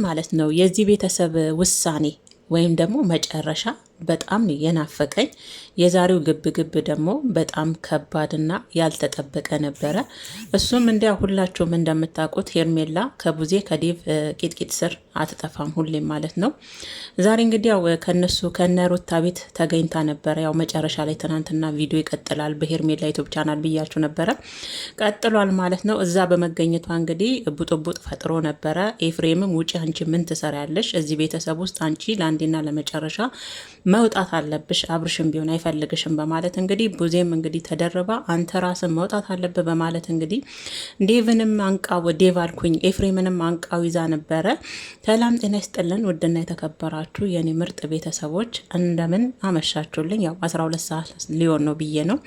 ማለት ነው የዚህ ቤተሰብ ውሳኔ ወይም ደግሞ መጨረሻ በጣም የናፈቀኝ። የዛሬው ግብ ደግሞ በጣም ከባድና ያልተጠበቀ ነበረ። እሱም እንዲያ ሁላችሁም እንደምታውቁት ሄርሜላ ከቡዜ ከዴቭ ቂጥቂጥ ስር አትጠፋም ሁሌም ማለት ነው። ዛሬ እንግዲህ ያው ከነሱ ከነሩታ ቤት ተገኝታ ነበረ። ያው መጨረሻ ላይ ትናንትና ቪዲዮ ይቀጥላል በሄርሜላ ዩቱብ ቻናል ብያችሁ ነበረ፣ ቀጥሏል ማለት ነው። እዛ በመገኘቷ እንግዲህ ቡጥቡጥ ፈጥሮ ነበረ። ኤፍሬምም ውጪ አንቺ ምን ትሰሪያለሽ እዚህ ቤተሰብ ውስጥ? አንቺ ለአንዴና ለመጨረሻ መውጣት አለብሽ፣ አብርሽም ቢሆን አይፈልግሽም በማለት እንግዲህ ቡዜም እንግዲህ ተደርባ አንተ ራስን መውጣት አለብህ በማለት እንግዲህ ዴቭንም አንቃው ዴቭ አልኩኝ ኤፍሬምንም አንቃው ይዛ ነበረ። ሰላም ጤና ይስጥልን ውድና የተከበራችሁ የኔ ምርጥ ቤተሰቦች እንደምን አመሻችሁልኝ? ያው 12 ሰዓት ሊሆን ነው ብዬ ነው።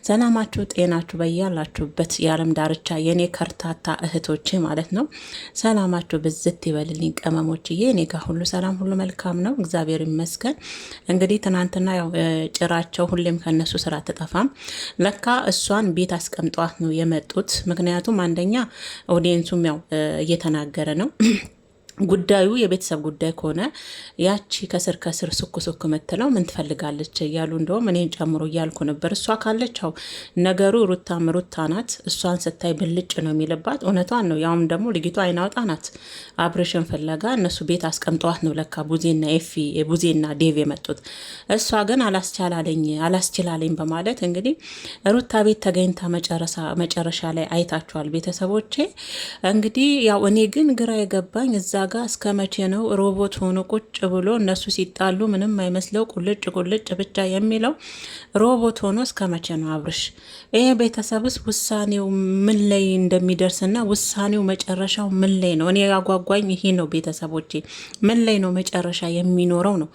ሰላማችሁ ጤናችሁ በያላችሁበት የዓለም ዳርቻ የኔ ከርታታ እህቶቼ ማለት ነው ሰላማችሁ ብዝት ይበልልኝ። ቅመሞችዬ እኔ ጋር ሁሉ ሰላም ሁሉ መልካም ነው፣ እግዚአብሔር ይመስገን። እንግዲህ ትናንትና ያው ጭራቸው ሁሌም ከነሱ ስራ አትጠፋም። ለካ እሷን ቤት አስቀምጧት ነው የመጡት። ምክንያቱም አንደኛ ኦዲየንሱም ያው እየተናገረ ነው ጉዳዩ የቤተሰብ ጉዳይ ከሆነ ያቺ ከስር ከስር ሱክ ሱክ ምትለው ምን ትፈልጋለች እያሉ እንደውም እኔን ጨምሮ እያልኩ ነበር። እሷ ካለች ያው ነገሩ ሩታም ሩታ ናት። እሷን ስታይ ብልጭ ነው የሚልባት። እውነቷን ነው። ያውም ደግሞ ልጅቷ አይናውጣ ናት። አብርሽን ፍለጋ እነሱ ቤት አስቀምጠዋት ነው ለካ ቡዜና ኤፊ ቡዜና ዴቭ የመጡት። እሷ ግን አላስችላለኝ በማለት እንግዲህ ሩታ ቤት ተገኝታ መጨረሻ ላይ አይታችኋል ቤተሰቦቼ። እንግዲህ ያው እኔ ግን ግራ የገባኝ እዛ ጋር እስከ መቼ ነው ሮቦት ሆኖ ቁጭ ብሎ እነሱ ሲጣሉ ምንም አይመስለው ቁልጭ ቁልጭ ብቻ የሚለው ሮቦት ሆኖ እስከ መቼ ነው አብርሽ? ይሄ ቤተሰብስ ውሳኔው ምን ላይ እንደሚደርስና ውሳኔው መጨረሻው ምን ላይ ነው? እኔ ያጓጓኝ ይሄ ነው ቤተሰቦቼ፣ ምን ላይ ነው መጨረሻ የሚኖረው ነው።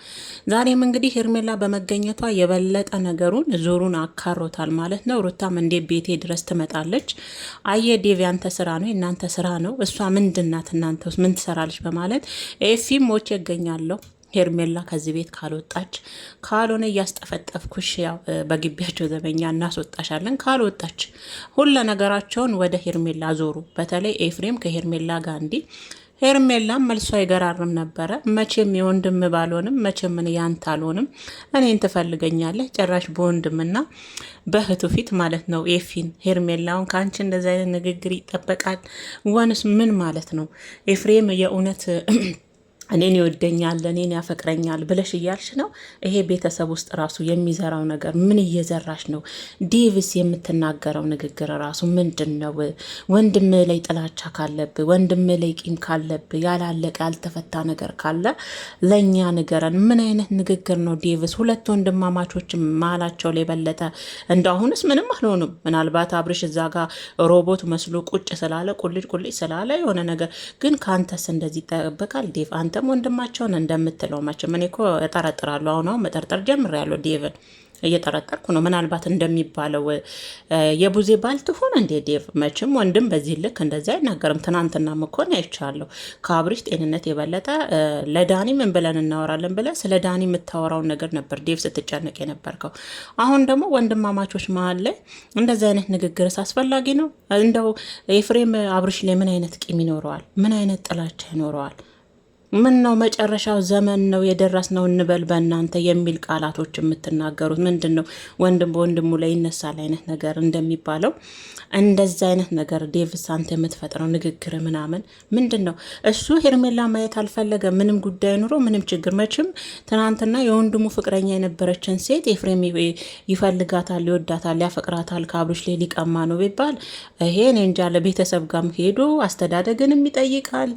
ዛሬም እንግዲህ ሄርሜላ በመገኘቷ የበለጠ ነገሩን ዞሩን አካሮታል ማለት ነው። ሩታም እንዴት ቤቴ ድረስ ትመጣለች? አየ ዴቭ ያንተ ስራ ነው እናንተ ስራ ነው። እሷ ምንድናት? እናንተ ምን ትሰራለች? በማለት ኤፊም ሞቼ እገኛለሁ ሄርሜላ ከዚህ ቤት ካልሆነ እያስጠፈጠፍኩሽ ያው በግቢያቸው ዘበኛ እናስወጣሻለን። ካልወጣች ሁሉ ነገራቸውን ወደ ሄርሜላ ዞሩ። በተለይ ኤፍሬም ከሄርሜላ ጋር እንዲህ ሄርሜላም መልሷ ይገራርም ነበረ። መቼም የወንድም ባልሆንም መቼም ምን ያንተ አልሆንም፣ እኔን ትፈልገኛለህ ጭራሽ በወንድምና በእህቱ ፊት ማለት ነው። ኤፊን ሄርሜላውን ከአንቺ እንደዚ አይነት ንግግር ይጠበቃል? ወንስ ምን ማለት ነው? ኤፍሬም የእውነት እኔን ይወደኛል እኔን ያፈቅረኛል ብለሽ እያልሽ ነው? ይሄ ቤተሰብ ውስጥ ራሱ የሚዘራው ነገር ምን እየዘራሽ ነው? ዴቪስ የምትናገረው ንግግር ራሱ ምንድን ነው? ወንድም ላይ ጥላቻ ካለብ፣ ወንድም ላይ ቂም ካለብ፣ ያላለቀ ያልተፈታ ነገር ካለ ለእኛ ንገረን። ምን አይነት ንግግር ነው ዴቪስ? ሁለት ወንድማማቾች መሀላቸው ላይ በለጠ። እንደ አሁንስ ምንም አልሆኑም። ምናልባት አብርሽ እዛ ጋር ሮቦት መስሎ ቁጭ ስላለ ቁልጭ ስላለ የሆነ ነገር ግን ከአንተስ እንደዚህ ይጠበቃል ዴቭ? አንተም ወንድማቸውን እንደምትለው መቼም እኔ እኮ እጠረጥራለሁ። አሁን መጠርጠር ጀምሬያለሁ። ዴቭን እየጠረጠርኩ ነው። ምናልባት እንደሚባለው የቡዜ ባል ትሆን እንዴ ዴቭ? መቼም ወንድም በዚህ ልክ እንደዚህ አይናገርም። ትናንትና ምኮን አይቻለሁ። ከአብርሽ ጤንነት የበለጠ ለዳኒ ምን ብለን እናወራለን ብለን ስለ ዳኒ የምታወራውን ነገር ነበር ዴቭ ስትጨነቅ የነበርከው። አሁን ደግሞ ወንድማማቾች መሀል ላይ እንደዚህ አይነት ንግግርስ አስፈላጊ ነው? እንደው ኤፍሬም አብርሽ ላይ ምን አይነት ቂም ይኖረዋል? ምን አይነት ጥላቻ ይኖረዋል? ምን ነው መጨረሻው ዘመን ነው የደረስነው እንበል በእናንተ የሚል ቃላቶች የምትናገሩት ምንድን ነው? ወንድም በወንድሙ ላይ ይነሳል አይነት ነገር እንደሚባለው እንደዛ አይነት ነገር ዴቪስ አንተ የምትፈጥረው ንግግር ምናምን ምንድን ነው? እሱ ሄርሜላ ማየት አልፈለገ ምንም ጉዳይ ኑሮ ምንም ችግር። መቼም ትናንትና የወንድሙ ፍቅረኛ የነበረችን ሴት ኤፍሬም ይፈልጋታል፣ ይወዳታል፣ ያፈቅራታል ከአብርሽ ላይ ሊቀማ ነው ቢባል ይሄ እኔ እንጃ። ለቤተሰብ ጋርም ሄዶ አስተዳደግንም ይጠይቃል።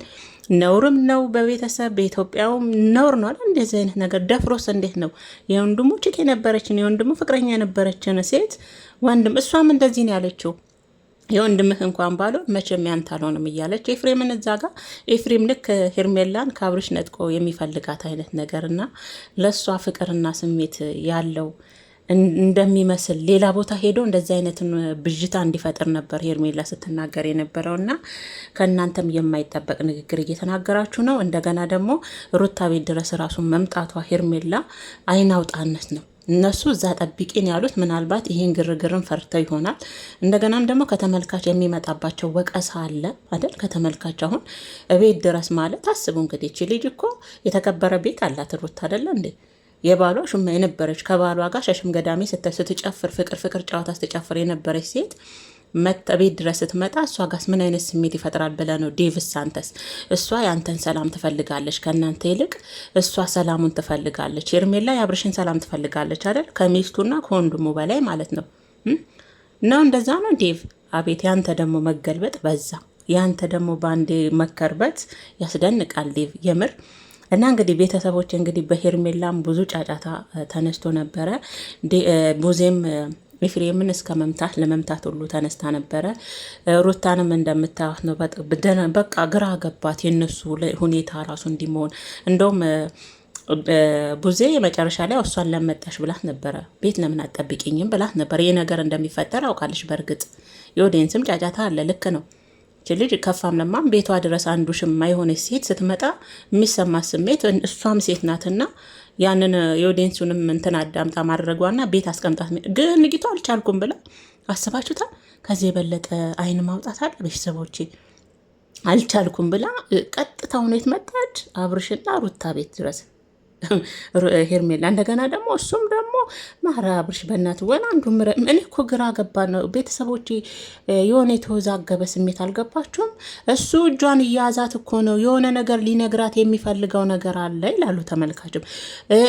ነውርም ነው በቤተሰብ በኢትዮጵያውም ነውር ነው አይደል? እንደዚህ አይነት ነገር ደፍሮስ እንዴት ነው የወንድሙ ችክ የነበረችን የወንድሙ ፍቅረኛ የነበረችን ሴት ወንድም እሷም እንደዚህ ነው ያለችው። የወንድምህ እንኳን ባልሆን መቼም ያንተ አልሆንም እያለች ኤፍሬምን እዛ ጋር ኤፍሬም ልክ ሄርሜላን ከአብርሽ ነጥቆ የሚፈልጋት አይነት ነገርና ለእሷ ፍቅርና ስሜት ያለው እንደሚመስል ሌላ ቦታ ሄዶ እንደዚህ አይነትን ብዥታ እንዲፈጥር ነበር ሄርሜላ ስትናገር የነበረውና ከእናንተም የማይጠበቅ ንግግር እየተናገራችሁ ነው። እንደገና ደግሞ ሩታ ቤት ድረስ ራሱን መምጣቷ ሄርሜላ አይናውጣነት ነው። እነሱ እዛ ጠብቂን ያሉት ምናልባት ይሄን ግርግርን ፈርተው ይሆናል። እንደገናም ደግሞ ከተመልካች የሚመጣባቸው ወቀሳ አለ አይደል? ከተመልካች አሁን እቤት ድረስ ማለት አስቡ እንግዲህ እቺ ልጅ እኮ የተከበረ ቤት አላት ሩት አይደለ እንዴ? የባሏ ሹማ የነበረች ከባሏ ጋር ሸሽም ገዳሜ ስትጨፍር ፍቅር ጨዋታ ስትጨፍር የነበረች ሴት ቤት ድረስ ስትመጣ እሷ ጋስ ምን አይነት ስሜት ይፈጥራል ብለህ ነው ዴቭስ? አንተስ? እሷ ያንተን ሰላም ትፈልጋለች ከእናንተ ይልቅ እሷ ሰላሙን ትፈልጋለች። ሄርሜላ የአብርሽን ሰላም ትፈልጋለች አይደል? ከሚስቱና ከወንድሙ በላይ ማለት ነው ነው እንደዛ ነው ዴቭ። አቤት ያንተ ደግሞ መገልበጥ በዛ። ያንተ ደግሞ በአንዴ መከርበት ያስደንቃል ዴቭ የምር። እና እንግዲህ ቤተሰቦች እንግዲህ በሄርሜላም ብዙ ጫጫታ ተነስቶ ነበረ። ቡዜም ኤፍሬምን እስከ ለመምታት ሁሉ ተነስታ ነበረ። ሩታንም እንደምታዩት ነው። በቃ ግራ ገባት የነሱ ሁኔታ ራሱ እንዲመሆን። እንደውም ቡዜ መጨረሻ ላይ እሷን ለመጣሽ ብላት ነበረ። ቤት ለምን አጠብቂኝም ብላት ነበር። ይህ ነገር እንደሚፈጠር አውቃለች። በእርግጥ የኦዲየንስም ጫጫታ አለ። ልክ ነው። ልጅ ከፋም ለማም ቤቷ ድረስ አንዱ ሽማ የሆነች ሴት ስትመጣ የሚሰማ ስሜት እሷም ሴት ናትና ያንን የኦዲየንሱንም እንትን አዳምጣ ማድረጓና ቤት አስቀምጣት ግን ንጊቷ አልቻልኩም ብላ አስባችሁታል። ከዚህ የበለጠ አይን ማውጣት አለ ቤተሰቦቼ። አልቻልኩም ብላ ቀጥታ ሁኔት መጣች አብርሽና ሩታ ቤት ድረስ ሄርሜላ። እንደገና ደግሞ እሱም ደግሞ ማራ አብርሽ በእናት ወን አንዱ እኔ እኮ ግራ ገባ ነው ቤተሰቦቼ። የሆነ የተወዛገበ ስሜት አልገባችሁም? እሱ እጇን እያያዛት እኮ ነው የሆነ ነገር ሊነግራት የሚፈልገው ነገር አለ ይላሉ ተመልካችም።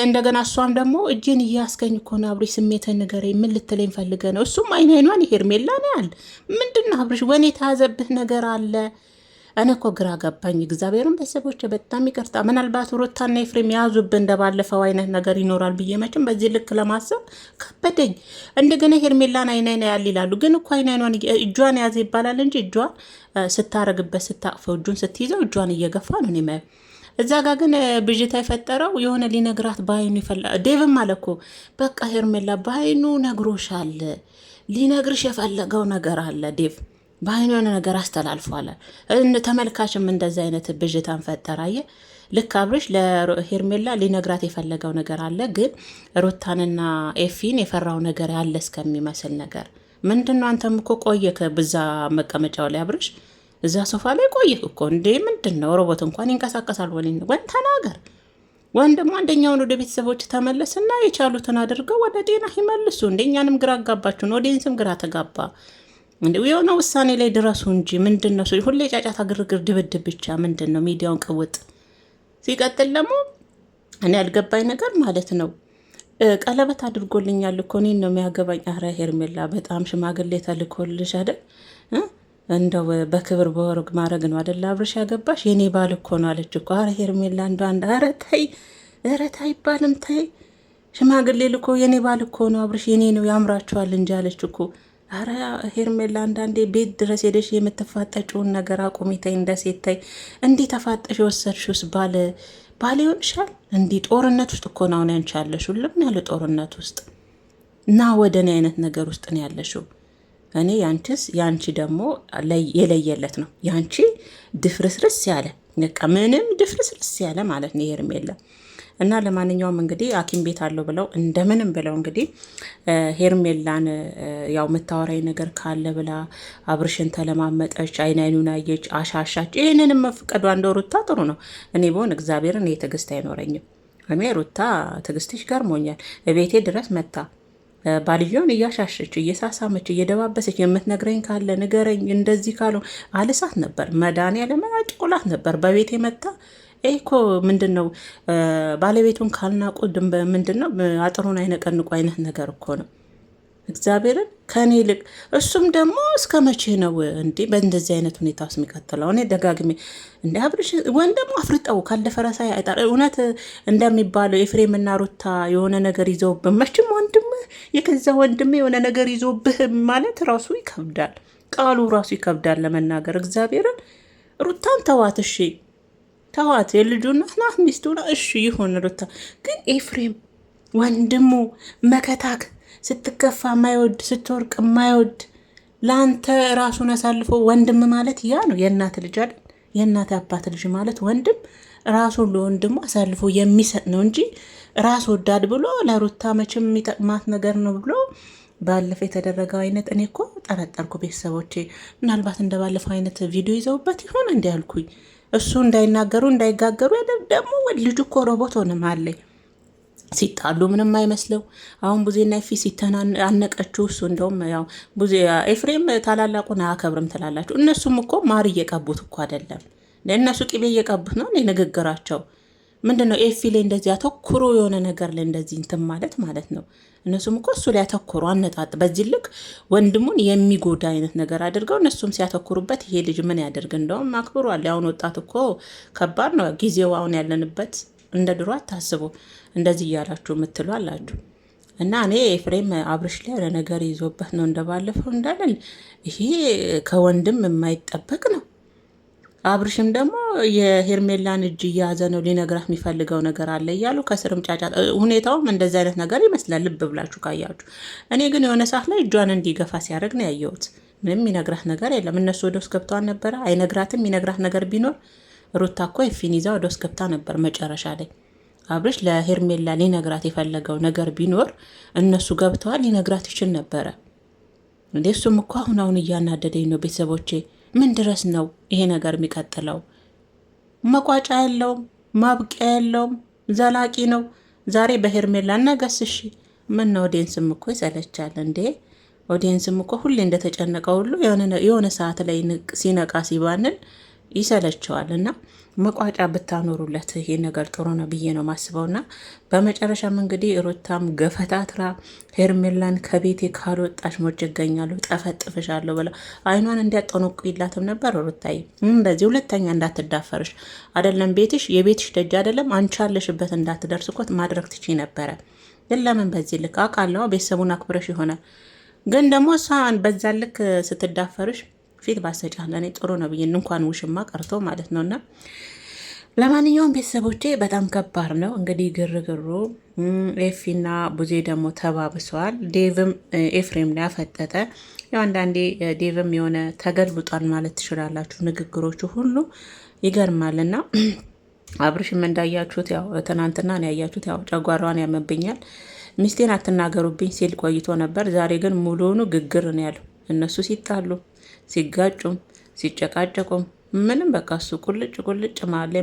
እንደገና እሷም ደግሞ እጅን እያስገኝ እኮ ነው አብርሽ ስሜትን ንገረኝ፣ ምን ልትለኝ ፈልገ ነው? እሱም አይኗን ሄርሜላ ነው ያል ምንድን ነው አብርሽ ወን የተያዘብህ ነገር አለ? እኔ እኮ ግራ ገባኝ። እግዚአብሔርን ቤተሰቦች በጣም ይቅርታ። ምናልባት ሩታና ኤፍሬም የያዙብን እንደባለፈው አይነት ነገር ይኖራል ብዬ መቼም በዚህ ልክ ለማሰብ ከበደኝ። እንደገና ሄርሜላን አይናይና ያል ይላሉ። ግን እኮ አይናይኗን እጇን ያዘ ይባላል እንጂ እጇን ስታረግበት ስታቅፈው እጁን ስትይዘው እጇን እየገፋ ነው እኔ ማየው። እዛ ጋር ግን ብዥታ የፈጠረው የሆነ ሊነግራት በአይኑ ዴቭም አለ እኮ በቃ ሄርሜላ በአይኑ ነግሮሻል፣ ሊነግርሽ የፈለገው ነገር አለ ዴቭ በአይኑ የሆነ ነገር አስተላልፏል። ተመልካችም እንደዚህ አይነት ብዥታን ፈጠራየ። ልክ አብርሽ ለሄርሜላ ሊነግራት የፈለገው ነገር አለ። ግን ሩታንና ኤፊን የፈራው ነገር ያለ እስከሚመስል ነገር ምንድን ነው? አንተም እኮ ቆየህ ብዛ መቀመጫው ላይ አብርሽ፣ እዛ ሶፋ ላይ ቆየህ እኮ እንዴ! ምንድን ነው? ሮቦት እንኳን ይንቀሳቀሳል። ወን ተናገር። ወን ደግሞ አንደኛውን ወደ ቤተሰቦች ተመለስና የቻሉትን አድርገው ወደ ጤና ይመልሱ። እንደኛንም ግራ አጋባችሁን፣ ኦዲየንስም ግራ ተጋባ። የሆነ ውሳኔ ላይ ድረሱ እንጂ ምንድን ነው ሁሌ ጫጫታ፣ ግርግር፣ ድብድብ ብቻ ምንድን ነው? ሚዲያውን ቅውጥ። ሲቀጥል ደግሞ እኔ ያልገባኝ ነገር ማለት ነው ቀለበት አድርጎልኛል እኮ እኔን ነው የሚያገባኝ። አረ ሄርሜላ በጣም ሽማግሌ ተልኮልሽ አይደል? እንደው በክብር በወርግ ማድረግ ነው አይደል? አብርሽ ያገባሽ የኔ ባል እኮ ነው አለች እኮ። አረ ሄርሜላ አንድ አረ ተይ ይባልም ተይ። ሽማግሌ ልኮ የኔ ባል እኮ ነው አብርሽ የኔ ነው ያምራችኋል እንጂ አለች እኮ። አረ ሄርሜላ አንዳንዴ ቤት ድረስ ሄደሽ የምትፋጠጭውን ነገር አቁሚ ተይ፣ እንደ ሴት ተይ። እንዲህ ተፋጠሽ የወሰድሽውስ ባል ይሆንሻል? እንዲህ ጦርነት ውስጥ እኮ ነው ያንቺ ያለሽው። ለምን ያለ ጦርነት ውስጥ እና ወደ እኔ አይነት ነገር ውስጥ ነው ያለሽው። እኔ ያንቺ ደግሞ የለየለት ነው። ያንቺ ድፍርስርስ ያለ በቃ ምንም ድፍርስርስ ያለ ማለት ነው ሄርሜላ። እና ለማንኛውም እንግዲህ ሐኪም ቤት አለው ብለው እንደምንም ብለው እንግዲህ ሄርሜላን ያው የምታወራኝ ነገር ካለ ብላ አብርሽን ተለማመጠች፣ አይኑን አየች፣ አሻሻች። ይህንንም መፍቀዷ እንደ ሩታ ጥሩ ነው። እኔ በሆን እግዚአብሔርን እኔ ትዕግስት አይኖረኝም። እኔ ሩታ ትዕግስትሽ ገርሞኛል። ቤቴ ድረስ መታ ባልየውን እያሻሸች እየሳሳመች እየደባበሰች የምትነግረኝ ካለ ንገረኝ፣ እንደዚህ ካለው አልሳት ነበር መድኃኒዓለም ጭቁላት ነበር በቤቴ መታ። እኮ ምንድን ነው ባለቤቱን ካልናቁ ምንድን ነው አጥሩን አይነቀንቁ አይነት ነገር እኮ ነው። እግዚአብሔርን ከኔ ይልቅ እሱም ደግሞ እስከ መቼ ነው እንዴ በእንደዚህ አይነት ሁኔታ ውስጥ የሚቀጥለው? እኔ ደጋግሜ እንደ አብርሽ ወን ደግሞ አፍርጠው ካልደፈረሳ አይጣር። እውነት እንደሚባለው ኤፍሬምና ሩታ የሆነ ነገር ይዘውብህ መቼም የከዛ ወንድሜ የሆነ ነገር ይዞብህ ማለት ራሱ ይከብዳል፣ ቃሉ ራሱ ይከብዳል ለመናገር። እግዚአብሔርን ሩታን ተዋት፣ እሺ ተዋት፣ የልጁና ናት ሚስቱና፣ እሺ ይሁን። ሩታ ግን ኤፍሬም ወንድሙ መከታክ ስትከፋ ማይወድ ስትወርቅ ማይወድ ለአንተ ራሱን አሳልፎ ወንድም ማለት ያ ነው። የእናት ልጅ አይደል? የእናት አባት ልጅ ማለት ወንድም። ራሱን ለወንድሙ አሳልፎ የሚሰጥ ነው እንጂ ራስ ወዳድ ብሎ ለሩታ መቼም የሚጠቅማት ነገር ነው ብሎ ባለፈው የተደረገው አይነት እኔ እኮ ጠረጠርኩ። ቤተሰቦቼ ምናልባት እንደ ባለፈው አይነት ቪዲዮ ይዘውበት ይሆን እንዲ ያልኩኝ። እሱ እንዳይናገሩ እንዳይጋገሩ ደግሞ ልጁ እኮ ሮቦት ሆነ ማለኝ ሲጣሉ ምንም አይመስለው። አሁን ቡዜና ኤፊ ሲተናነቀችው እሱ እንደውም ያው ቡዜ ኤፍሬም ታላላቁን አያከብርም ትላላችሁ። እነሱም እኮ ማር እየቀቡት እኮ አይደለም፣ ለእነሱ ቅቤ እየቀቡት ነው። ንግግራቸው ምንድን ነው? ኤፊ ላይ እንደዚህ አተኩሮ የሆነ ነገር ላይ እንደዚህ እንትን ማለት ነው። እነሱም እኮ እሱ ላይ ያተኩሩ አነጣጥ በዚህ ልክ ወንድሙን የሚጎዳ አይነት ነገር አድርገው እነሱም ሲያተኩሩበት ይሄ ልጅ ምን ያደርግ? እንደውም አክብሯል። አሁን ወጣት እኮ ከባድ ነው ጊዜው አሁን ያለንበት። እንደ ድሮ አታስቡ እንደዚህ እያላችሁ የምትሉ አላችሁ። እና እኔ ኤፍሬም አብርሽ ላይ ያለ ነገር ይዞበት ነው እንደባለፈው እንዳለን ይሄ ከወንድም የማይጠበቅ ነው። አብርሽም ደግሞ የሄርሜላን እጅ እያያዘ ነው ሊነግራት የሚፈልገው ነገር አለ እያሉ ከስርም ጫጫ ሁኔታውም እንደዚህ አይነት ነገር ይመስላል ልብ ብላችሁ ካያችሁ። እኔ ግን የሆነ ሰዓት ላይ እጇን እንዲገፋ ሲያደርግ ነው ያየሁት። ምንም ይነግራት ነገር የለም። እነሱ ወደ ውስጥ ገብተዋል ነበረ። አይነግራትም። ይነግራት ነገር ቢኖር ሩታ እኮ ኤፊን ይዛ ወደ ውስጥ ገብታ ነበር። መጨረሻ ላይ አብርሽ ለሄርሜላ ሊነግራት የፈለገው ነገር ቢኖር እነሱ ገብተዋል ሊነግራት ይችል ነበረ። እንዴ እሱም እኮ አሁን እያናደደኝ ነው ቤተሰቦቼ። ምን ድረስ ነው ይሄ ነገር የሚቀጥለው? መቋጫ የለውም፣ ማብቂያ የለውም፣ ዘላቂ ነው። ዛሬ በሄርሜላ ነገስ እሺ። ምን ነው ኦዲየንስም እኮ ይሰለቻል እንዴ። ኦዲየንስም እኮ ሁሌ እንደተጨነቀው ሁሉ የሆነ ሰዓት ላይ ሲነቃ ሲባንን ይሰለቸዋል። እና መቋጫ ብታኖሩለት ይሄ ነገር ጥሩ ነው ብዬ ነው ማስበውና በመጨረሻም እንግዲህ ሩታም ገፈታትራ ሄርሜላን ከቤቴ ካልወጣሽ ሞች ይገኛሉ ጠፈጥፍሻለሁ ብላ አይኗን እንዲያጠነቁ ይላትም ነበር። ሩታዬ እንደዚህ ሁለተኛ እንዳትዳፈርሽ አይደለም ቤትሽ የቤትሽ ደጅ አይደለም አንቺ ያለሽበት እንዳትደርስ እኮ ማድረግ ትችይ ነበረ። ግን ለምን በዚህ ልክ አውቃለሁ ቤተሰቡን አክብረሽ ይሆናል። ግን ደግሞ እሷን በዛ ልክ ስትዳፈርሽ ፊት ባሰጫለ እኔ ጥሩ ነው ብዬ እንኳን ውሽማ ቀርቶ ማለት ነውና ለማንኛውም ቤተሰቦቼ በጣም ከባድ ነው እንግዲህ ግርግሩ። ኤፊና ቡዜ ደግሞ ተባብሰዋል። ዴቭም ኤፍሬም ላይ አፈጠጠ። ያው አንዳንዴ ዴቭም የሆነ ተገልብጧል ማለት ትችላላችሁ። ንግግሮቹ ሁሉ ይገርማልና አብርሽም እንዳያችሁት ያው ትናንትና ነው ያያችሁት። ያው ጨጓራዋን ያመብኛል ሚስቴን አትናገሩብኝ ሲል ቆይቶ ነበር። ዛሬ ግን ሙሉኑ ግግር ነው ያለው። እነሱ ሲጣሉ ሲጋጩም ሲጨቃጨቁም ምንም በቃ እሱ ቁልጭ ቁልጭ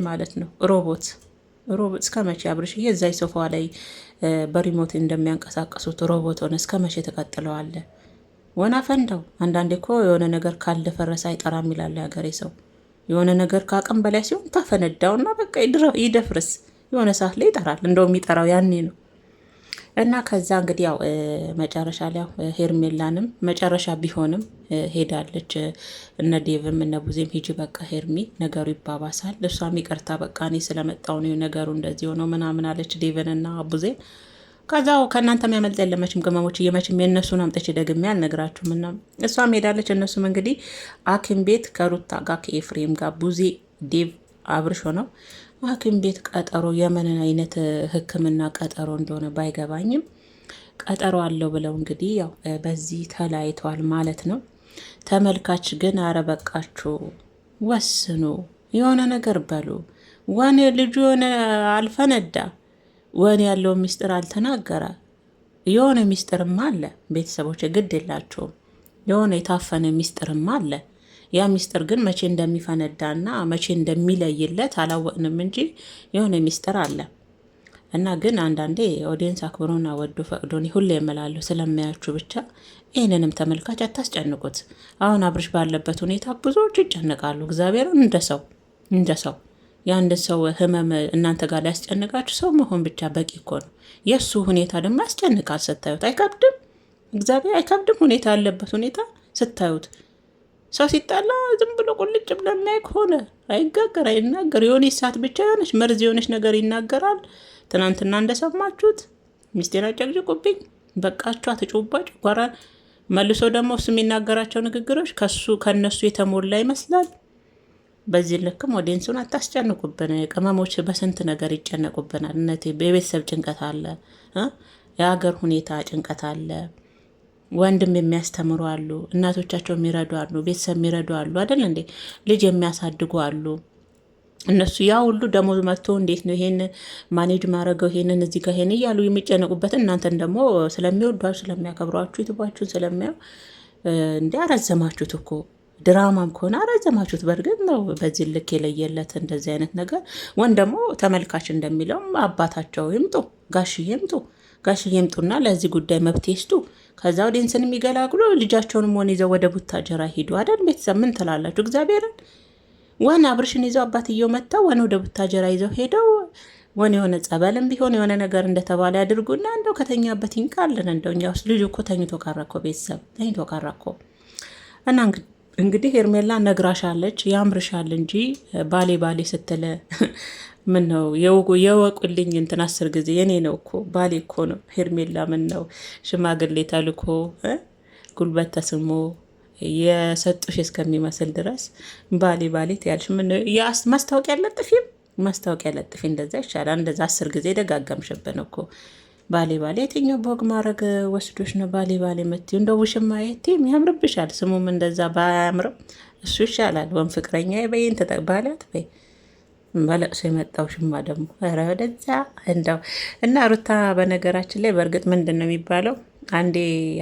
ማለት ነው። ሮቦት እስከ መቼ አብርሽዬ እዛ ሶፋ ላይ በሪሞት እንደሚያንቀሳቀሱት ሮቦት ሆነ እስከ መቼ ተቀጥለዋለ? ወና ፈንዳው። አንዳንዴ እኮ የሆነ ነገር ካልደፈረሰ አይጠራም ይላል ያገሬ ሰው። የሆነ ነገር ከአቅም በላይ ሲሆን ታፈነዳውና በቃ ይደፍርስ። የሆነ ሰዓት ላይ ይጠራል። እንደውም የሚጠራው ያኔ ነው። እና ከዛ እንግዲህ ያው መጨረሻ ላይ ሄርሜላንም መጨረሻ ቢሆንም ሄዳለች። እነ ዴቭም እነ ቡዜም ሂጂ በቃ ሄርሚ ነገሩ ይባባሳል፣ እሷም ይቅርታ በቃ እኔ ስለመጣው ነው ነገሩ እንደዚህ ሆነው ምናምን አለች ዴቭንና ቡዜ። ከዛው ከእናንተ የሚያመልጥ የለመችም ቅመሞች እየመችም የእነሱን አምጥቼ ደግሜ አልነግራችሁም። እና እሷም ሄዳለች። እነሱም እንግዲህ ሐኪም ቤት ከሩታ ጋር ከኤፍሬም ጋር ቡዜ ዴቭ አብርሽ ሆነው ሐኪም ቤት ቀጠሮ የምን አይነት ሕክምና ቀጠሮ እንደሆነ ባይገባኝም ቀጠሮ አለው ብለው እንግዲህ ያው በዚህ ተለያይተዋል ማለት ነው። ተመልካች ግን አረበቃችሁ ወስኑ፣ የሆነ ነገር በሉ። ወኔ ልጁ የሆነ አልፈነዳ፣ ወኔ ያለው ሚስጥር አልተናገረ። የሆነ ሚስጥርም አለ ቤተሰቦች፣ ግድ የላቸውም። የሆነ የታፈነ ሚስጥርም አለ። ያ ሚስጥር ግን መቼ እንደሚፈነዳና መቼ እንደሚለይለት አላወቅንም እንጂ የሆነ ሚስጥር አለ። እና ግን አንዳንዴ ኦዲየንስ አክብሮና ወዶ ፈቅዶን ሁሌ የምላሉ ስለማያችሁ ብቻ ይህንንም ተመልካች አታስጨንቁት። አሁን አብርሽ ባለበት ሁኔታ ብዙዎች ይጨነቃሉ። እግዚአብሔርን እንደ ሰው የአንድ ሰው ህመም እናንተ ጋር ሊያስጨንቃችሁ ሰው መሆን ብቻ በቂ እኮ ነው። የእሱ ሁኔታ ደግሞ ያስጨንቃል። ስታዩት አይከብድም? እግዚአብሔር አይከብድም? ሁኔታ ያለበት ሁኔታ ስታዩት ሰው ሲጣላ ዝም ብሎ ቁልጭ ብለናይ ከሆነ አይጋገር አይናገር። የሆነ ሰዓት ብቻ የሆነች መርዝ የሆነች ነገር ይናገራል። ትናንትና እንደሰማችሁት ሚስቴን አጨቅጭቁብኝ በቃችሁ አትጩባጭ ጓራን መልሶ ደግሞ እሱ የሚናገራቸው ንግግሮች ከነሱ የተሞላ ይመስላል። በዚህ ልክም ኦዲየንሱን አታስጨንቁብን። ቅመሞች በስንት ነገር ይጨነቁብናል። እነቴ የቤተሰብ ጭንቀት አለ፣ የሀገር ሁኔታ ጭንቀት አለ። ወንድም የሚያስተምሩ አሉ፣ እናቶቻቸው የሚረዱ አሉ፣ ቤተሰብ የሚረዱ አሉ አይደል እንዴ? ልጅ የሚያሳድጉ አሉ። እነሱ ያ ሁሉ ደሞዝ መጥቶ እንዴት ነው ይሄን ማኔጅ ማድረገው ይሄንን እዚህ ጋር ይሄን እያሉ የሚጨነቁበትን እናንተን ደግሞ ስለሚወዷችሁ ስለሚያከብሯችሁ ዩቱባችሁን ስለሚያዩ እንዲ አረዘማችሁት እኮ ድራማም ከሆነ አረዘማችሁት። በእርግጥ ነው በዚህ ልክ የለየለት እንደዚህ አይነት ነገር ወን ደግሞ ተመልካች እንደሚለውም አባታቸው ይምጡ ጋሽዬ ይምጡና ለዚህ ጉዳይ መብት ይስጡ። ከዛ ኦዲየንስን የሚገላግሉ ልጃቸውንም ሆነ ይዘው ወደ ቡታጀራ ሂዱ አይደል? ቤተሰብ ምን ትላላችሁ? እግዚአብሔርን ወን አብርሽን ይዘው አባትየው መጥተው ወን ወደ ቡታጀራ ይዘው ሄደው ወን የሆነ ጸበልም ቢሆን የሆነ ነገር እንደተባለ ያድርጉና እንደው ከተኛበት ይንቃልን። እንደው እኛ ውስጥ ልጁ እኮ ተኝቶ ቀረኮ፣ ቤተሰብ ተኝቶ ቀረኮ። እና እንግዲህ ሄርሜላ ነግራሻለች፣ ያምርሻል እንጂ ባሌ ስትለ ምን ነው የወቁልኝ እንትን 10 ጊዜ የኔ ነው እኮ ባሌ እኮ ነው። ሄርሜላ ምን ነው ሽማግሌ ተልኮ ጉልበት ተስሞ የሰጡሽ እስከሚመስል ድረስ ባሌ ትያልሽ። ምን ነው ማስታወቂያ ለጥፊ፣ እንደዛ ይሻላል። እንደዛ 10 ጊዜ ደጋገምሽብን እኮ ባሌ የትኛው ቦግ ማድረግ ወስዶች ነው ባሌ መትዩ? እንደ ውሽማ የቲም ያምርብሻል። ስሙም እንደዛ ባያምርም እሱ ይሻላል። ወን ፍቅረኛ በይን ተጠባላት በይ በለቅሶ የመጣው ሽማ ደግሞ ኧረ ወደዛ እንደው እና ሩታ በነገራችን ላይ በእርግጥ ምንድን ነው የሚባለው አንዴ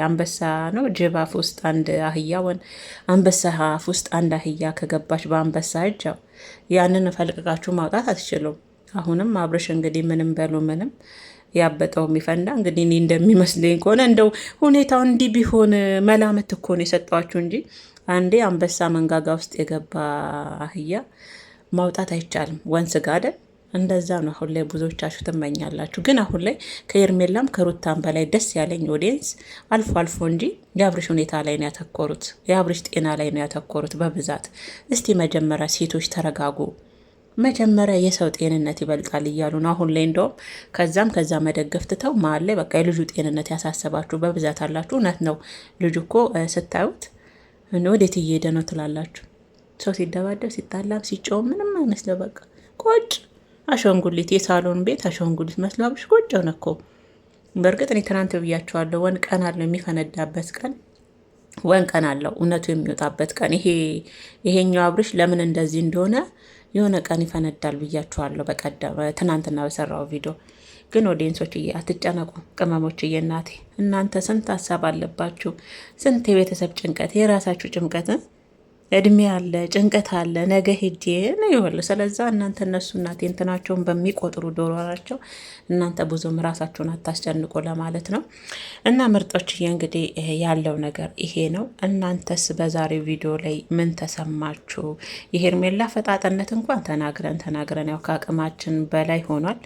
አንበሳ ነው ጅብ አፍ ውስጥ አንድ አህያ አንበሳ አፍ ውስጥ አንድ አህያ ከገባች በአንበሳ እጅ ያንን ፈልቅቃችሁ ማውጣት አትችሉም። አሁንም አብርሽ እንግዲህ ምንም በሉ ምንም ያበጠው የሚፈንዳ እንግዲህ እኔ እንደሚመስለኝ ከሆነ እንደው ሁኔታው እንዲህ ቢሆን መላምት እኮ ነው የሰጧችሁ እንጂ አንዴ አንበሳ መንጋጋ ውስጥ የገባ አህያ ማውጣት አይቻልም። ወንስ ጋደን እንደዛ ነው። አሁን ላይ ብዙዎቻችሁ ትመኛላችሁ። ግን አሁን ላይ ከኤርሜላም ከሩታም በላይ ደስ ያለኝ ኦዲየንስ አልፎ እንጂ የአብርሽ ሁኔታ ላይ ነው ያተኮሩት፣ የአብርሽ ጤና ላይ ነው ያተኮሩት በብዛት። እስቲ መጀመሪያ ሴቶች ተረጋጉ፣ መጀመሪያ የሰው ጤንነት ይበልጣል እያሉ ነው አሁን ላይ። እንደውም ከዛ መደገፍ ትተው መሀል ላይ በቃ የልጁ ጤንነት ያሳሰባችሁ በብዛት አላችሁ። እውነት ነው። ልጁ እኮ ስታዩት ወዴት እየሄደ ነው ትላላችሁ። ሰው ሲደባደብ ሲጣላም ሲጮም ምንም አይመስለው። በቃ ቁጭ አሻንጉሊት፣ የሳሎን ቤት አሻንጉሊት መስሎ አብርሽ ቁጭ ሆነ እኮ። በእርግጥ እኔ ትናንት ብያቸዋለሁ፣ ወን ቀን አለው የሚፈነዳበት ቀን፣ ወን ቀን አለው እውነቱ የሚወጣበት ቀን። ይሄኛው አብርሽ ለምን እንደዚህ እንደሆነ የሆነ ቀን ይፈነዳል ብያቸዋለሁ በቀደም ትናንትና በሰራው ቪዲዮ። ግን ኦዲየንሶችዬ አትጨነቁ፣ ቅመሞችዬ፣ እናቴ እናንተ ስንት ሀሳብ አለባችሁ፣ ስንት የቤተሰብ ጭንቀት፣ የራሳችሁ ጭንቀት እድሜ አለ፣ ጭንቀት አለ፣ ነገ ሄጄ ነው ይወል። ስለዛ እናንተ እነሱ እናቴ እንትናቸውን በሚቆጥሩ ዶሮ ናቸው። እናንተ ብዙም ራሳችሁን አታስጨንቁ ለማለት ነው። እና ምርጦችዬ እንግዲህ ያለው ነገር ይሄ ነው። እናንተስ በዛሬው ቪዲዮ ላይ ምን ተሰማችሁ? የሄርሜላ ፈጣጠነት እንኳን ተናግረን ያው ከአቅማችን በላይ ሆኗል።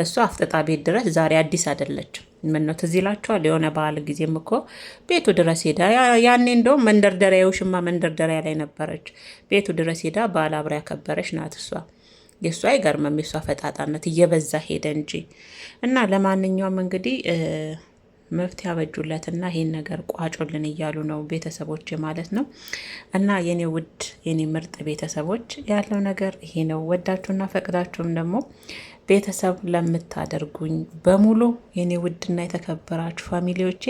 እሱ አፍጥጣ ቤት ድረስ ዛሬ አዲስ አይደለችም። ምን ነው ትዝ ይላችኋል? የሆነ በዓል ጊዜም እኮ ቤቱ ድረስ ሄዳ ያኔ እንደውም መንደርደሪያ የውሽማ መንደርደሪያ ላይ ነበረች። ቤቱ ድረስ ሄዳ በዓል አብራ ያከበረች ናት እሷ። የእሷ አይገርምም፣ የእሷ ፈጣጣነት እየበዛ ሄደ እንጂ። እና ለማንኛውም እንግዲህ መፍትሄ ያበጁለትና ይሄን ነገር ቋጮልን እያሉ ነው ቤተሰቦች ማለት ነው። እና የኔ ውድ የኔ ምርጥ ቤተሰቦች ያለው ነገር ይሄ ነው። ወዳችሁና ፈቅዳችሁም ደግሞ ቤተሰብ ለምታደርጉኝ በሙሉ የኔ ውድና የተከበራችሁ ፋሚሊዎቼ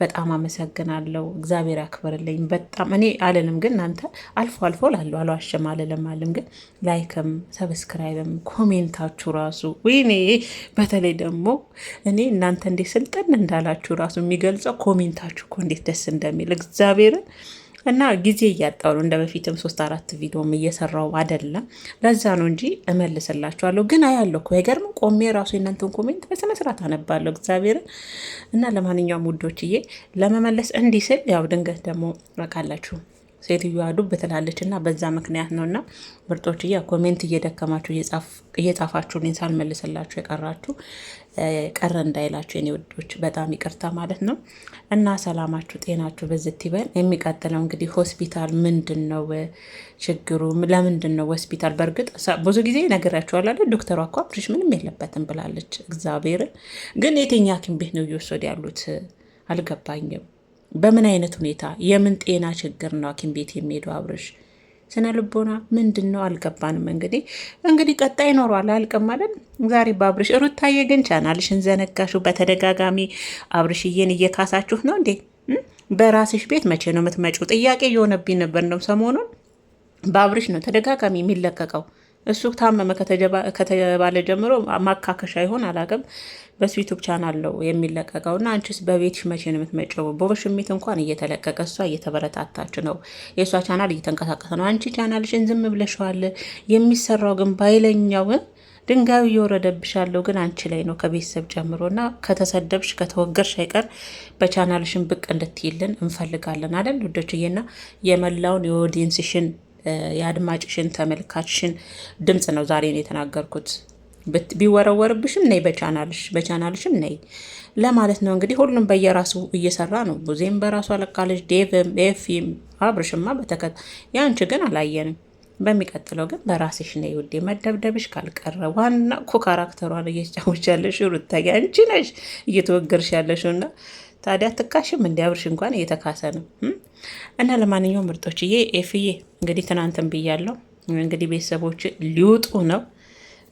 በጣም አመሰግናለሁ። እግዚአብሔር ያክብርልኝ። በጣም እኔ አልልም፣ ግን እናንተ አልፎ ላሉ አልዋሽም፣ አልልም፣ ግን ላይክም ሰብስክራይብም ኮሜንታችሁ ራሱ ወይኔ፣ በተለይ ደግሞ እኔ እናንተ እንዴት ስልጥን እንዳላችሁ ራሱ የሚገልጸው ኮሜንታችሁ እኮ እንዴት ደስ እንደሚል እግዚአብሔርን። እና ጊዜ እያጣው ነው። እንደ በፊትም 3-4 ቪዲዮም እየሰራው አይደለም። ለዛ ነው እንጂ እመልስላችኋለሁ። ግን አያለሁ እኮ አይገርም። ቆሜ ራሱ የእናንተን ኮሜንት በስነ ስርዓት አነባለሁ እግዚአብሔርን። እና ለማንኛውም ውዶችዬ ለመመለስ እንዲህ ስል ያው ድንገት ደግሞ በቃላችሁ ሴትዮዋ ዱብ ትላለች እና በዛ ምክንያት ነው። እና ምርጦችዬ ኮሜንት እየደከማችሁ እየጻፋችሁልኝ ሳልመልስላችሁ የቀራችሁ ቀረ እንዳይላችሁ የኔ ውዶች በጣም ይቅርታ ማለት ነው። እና ሰላማችሁ ጤናችሁ በዝት ይበል። የሚቀጥለው እንግዲህ ሆስፒታል ምንድን ነው ችግሩ? ለምንድን ነው ሆስፒታል? በእርግጥ ብዙ ጊዜ ነግራችኋል አይደል? ዶክተሯ እኮ አብርሽ ምንም የለበትም ብላለች። እግዚአብሔርን ግን የትኛ ሐኪም ቤት ነው እየወሰዱ ያሉት አልገባኝም። በምን አይነት ሁኔታ የምን ጤና ችግር ነው ሐኪም ቤት የሚሄደው አብርሽ? ስነ ልቦና ምንድን ነው አልገባንም። እንግዲህ ቀጣይ ይኖረዋል አልቅም አይደል? ዛሬ በአብርሽ ሩታዬ ግን ቻናልሽን ዘነጋሹ። በተደጋጋሚ አብርሽዬን እየካሳችሁ ነው እንዴ? በራስሽ ቤት መቼ ነው የምትመጪው? ጥያቄ የሆነብኝ ነበር። እንደውም ሰሞኑን በአብርሽ ነው ተደጋጋሚ የሚለቀቀው እሱ ታመመ ከተባለ ጀምሮ ማካከሻ ይሆን አላውቅም፣ በሱ ዩቱብ ቻናል ነው የሚለቀቀው። እና አንቺስ በቤትሽ መቼ ነው የምትመጪው? በሽሚት እንኳን እየተለቀቀ እሷ እየተበረታታች ነው፣ የእሷ ቻናል እየተንቀሳቀሰ ነው። አንቺ ቻናልሽን ዝም ብለሽዋል። የሚሰራው ግን ባይለኛው ድንጋዩ እየወረደብሻለሁ ግን አንቺ ላይ ነው ከቤተሰብ ጨምሮ። እና ከተሰደብሽ ከተወገርሽ አይቀር በቻናልሽን ብቅ እንድትይልን እንፈልጋለን አለን ውዶችዬና የመላውን የኦዲየንስሽን የአድማጭሽን ተመልካችሽን ድምጽ ነው ዛሬ ነው የተናገርኩት። ቢወረወርብሽም ነይ በቻናልሽም ነይ ለማለት ነው። እንግዲህ ሁሉም በየራሱ እየሰራ ነው። ቡዜም በራሱ አለቃለች፣ ዴቭም፣ ኤፊም፣ አብርሽማ በተከት ያንቺ ግን አላየንም። በሚቀጥለው ግን በራስሽ ነይ ውዴ። መደብደብሽ ካልቀረ ዋና እኮ ካራክተሯን እየተጫወች ያለሽ ሩታዬ አንቺ ነሽ እየተወገርሽ ያለሽው እና ታዲያ ትካሽም እንዲያብርሽ እንኳን እየተካሰ ነው። እና ለማንኛውም ምርጦችዬ ኤፍዬ እንግዲህ ትናንትን ብያለሁ። እንግዲህ ቤተሰቦች ሊውጡ ነው።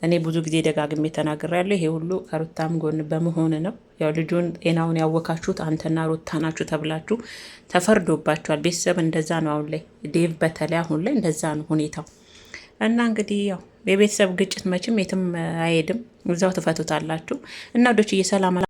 እኔ ብዙ ጊዜ ደጋግሜ ተናግሬያለሁ። ይሄ ሁሉ ከሩታም ጎን በመሆን ነው። ያው ልጁን ጤናውን ያወካችሁት አንተና ሩታ ናችሁ ተብላችሁ ተፈርዶባችኋል። ቤተሰብ እንደዛ ነው አሁን ላይ፣ ዴቭ በተለይ አሁን ላይ እንደዛ ነው ሁኔታው። እና እንግዲህ ያው የቤተሰብ ግጭት መቼም የትም አይሄድም፣ እዛው ትፈቱታላችሁ። እና ወዶች እየሰላም